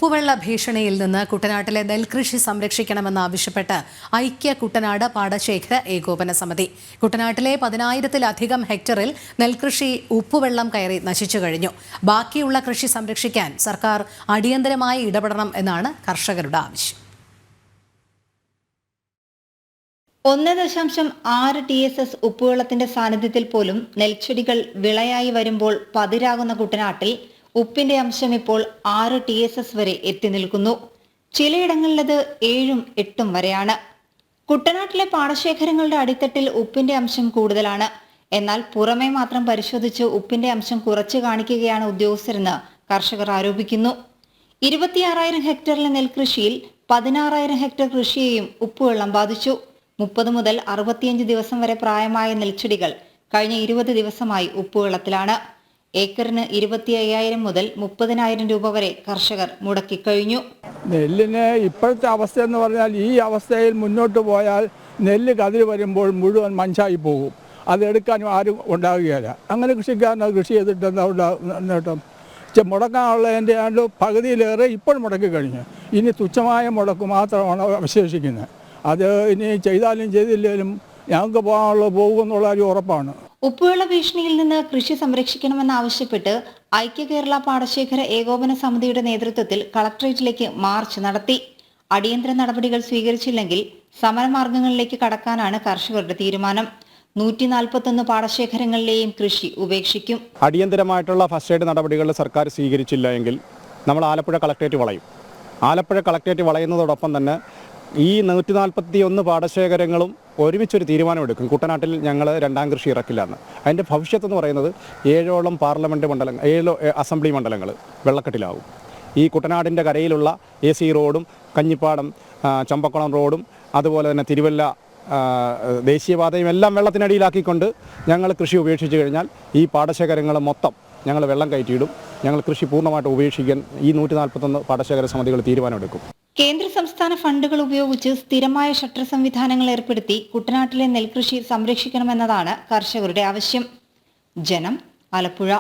ഉപ്പുവെള്ള ഭീഷണിയിൽ നിന്ന് കുട്ടനാട്ടിലെ നെൽകൃഷി സംരക്ഷിക്കണമെന്നാവശ്യപ്പെട്ട് ഐക്യ കുട്ടനാട് പാടശേഖര ഏകോപന സമിതി. കുട്ടനാട്ടിലെ 10,000-ലധികം ഹെക്ടറിൽ നെൽകൃഷി ഉപ്പുവെള്ളം കയറി നശിച്ചു കഴിഞ്ഞു. ബാക്കിയുള്ള കൃഷി സംരക്ഷിക്കാൻ സർക്കാർ അടിയന്തരമായി ഇടപെടണം എന്നാണ് കർഷകരുടെ ആവശ്യം. 1.6 TSS ഉപ്പുവെള്ളത്തിന്റെ സാന്നിധ്യത്തിൽ പോലും നെൽച്ചെടികൾ വിളയായി വരുമ്പോൾ പതിരാകുന്ന കുട്ടനാട്ടിൽ ഉപ്പിന്റെ അംശം ഇപ്പോൾ 6 TSS വരെ എത്തി നിൽക്കുന്നു. ചിലയിടങ്ങളിലത് 7ഉം 8ഉം വരെയാണ്. കുട്ടനാട്ടിലെ പാടശേഖരങ്ങളുടെ അടിത്തട്ടിൽ ഉപ്പിന്റെ അംശം കൂടുതലാണ്. എന്നാൽ പുറമേ മാത്രം പരിശോധിച്ച് ഉപ്പിന്റെ അംശം കുറച്ചു കാണിക്കുകയാണ് ഉദ്യോഗസ്ഥരെന്ന് കർഷകർ ആരോപിക്കുന്നു. 26,000 ഹെക്ടറിലെ നെൽകൃഷിയിൽ 16,000 ഹെക്ടർ കൃഷിയെയും ഉപ്പുവെള്ളം ബാധിച്ചു. 30 മുതൽ 65 ദിവസം വരെ പ്രായമായ നെൽച്ചെടികൾ കഴിഞ്ഞ 20 ദിവസമായി ഉപ്പുവെള്ളത്തിലാണ്. ഏക്കറിന് 25,000 മുതൽ 30,000 രൂപ വരെ കർഷകർ മുടക്കിക്കഴിഞ്ഞു. നെല്ലിന് ഇപ്പോഴത്തെ അവസ്ഥ എന്ന് പറഞ്ഞാൽ ഈ അവസ്ഥയിൽ മുന്നോട്ട് പോയാൽ നെല്ല് കതിര് വരുമ്പോൾ മുഴുവൻ മഞ്ചായി പോകും. അത് എടുക്കാനും ആരും ഉണ്ടാവുകയില്ല. അങ്ങനെ കൃഷിക്കാരൻ കൃഷി ചെയ്തിട്ട് എന്താ നേട്ടം? മുടക്കാനുള്ളതിൻ്റെ പകുതിയിലേറെ ഇപ്പോൾ മുടക്കി കഴിഞ്ഞു. ഇനി തുച്ഛമായ മുടക്ക് മാത്രമാണ് അവശേഷിക്കുന്നത്. അത് ഇനി ചെയ്താലും ചെയ്തില്ലെങ്കിലും ഞങ്ങൾക്ക് പോകുമെന്നുള്ള ഒരു ഉറപ്പാണ്. ഉപ്പുവെള്ള ഭീഷണിയിൽ നിന്ന് കൃഷി സംരക്ഷിക്കണമെന്നാവശ്യപ്പെട്ട് ഐക്യ കേരള പാടശേഖര ഏകോപന സമിതിയുടെ നേതൃത്വത്തിൽ കളക്ടറേറ്റിലേക്ക് മാർച്ച് നടത്തി. അടിയന്തര നടപടികൾ സ്വീകരിച്ചില്ലെങ്കിൽ സമരമാർഗങ്ങളിലേക്ക് കടക്കാനാണ് കർഷകരുടെ തീരുമാനം. 141 പാടശേഖരങ്ങളിലെയും കൃഷി ഉപേക്ഷിക്കും. അടിയന്തരമായിട്ടുള്ള ഫസ്റ്റ് എയ്ഡ് നടപടികൾ സർക്കാർ സ്വീകരിച്ചില്ല എങ്കിൽ നമ്മൾ ആലപ്പുഴ കളക്ടറേറ്റ് വളയും. ആലപ്പുഴ കളക്ടറേറ്റ് വളയുന്നതോടൊപ്പം തന്നെ ഈ 141 പാടശേഖരങ്ങളും ഒരുമിച്ചൊരു തീരുമാനമെടുക്കും. കുട്ടനാട്ടിൽ ഞങ്ങൾ രണ്ടാം കൃഷി ഇറക്കില്ല എന്ന്. അതിൻ്റെ ഭവിഷ്യത്ത് എന്ന് പറയുന്നത് 7ഓളം പാർലമെൻറ്റ് മണ്ഡലങ്ങൾ, 7 അസംബ്ലി മണ്ഡലങ്ങൾ വെള്ളക്കെട്ടിലാവും. ഈ കുട്ടനാടിൻ്റെ കരയിലുള്ള AC റോഡും കഞ്ഞിപ്പാടം ചമ്പക്കുളം റോഡും അതുപോലെ തന്നെ തിരുവല്ല ദേശീയപാതയും എല്ലാം വെള്ളത്തിനടിയിലാക്കിക്കൊണ്ട് ഞങ്ങൾ കൃഷി ഉപേക്ഷിച്ച് കഴിഞ്ഞാൽ ഈ പാടശേഖരങ്ങൾ മൊത്തം ഞങ്ങൾ വെള്ളം കയറ്റിയിടും. ഞങ്ങൾ കൃഷി പൂർണ്ണമായിട്ട് ഉപേക്ഷിക്കാൻ ഈ 141 പാടശേഖര സമിതികൾ തീരുമാനമെടുക്കും. കേന്ദ്ര സംസ്ഥാന ഫണ്ടുകൾ ഉപയോഗിച്ച് സ്ഥിരമായ ഷട്ടർ സംവിധാനങ്ങൾ ഏർപ്പെടുത്തി കുട്ടനാട്ടിലെ നെൽകൃഷി സംരക്ഷിക്കണമെന്നതാണ് കർഷകരുടെ ആവശ്യം. ജനം, ആലപ്പുഴ.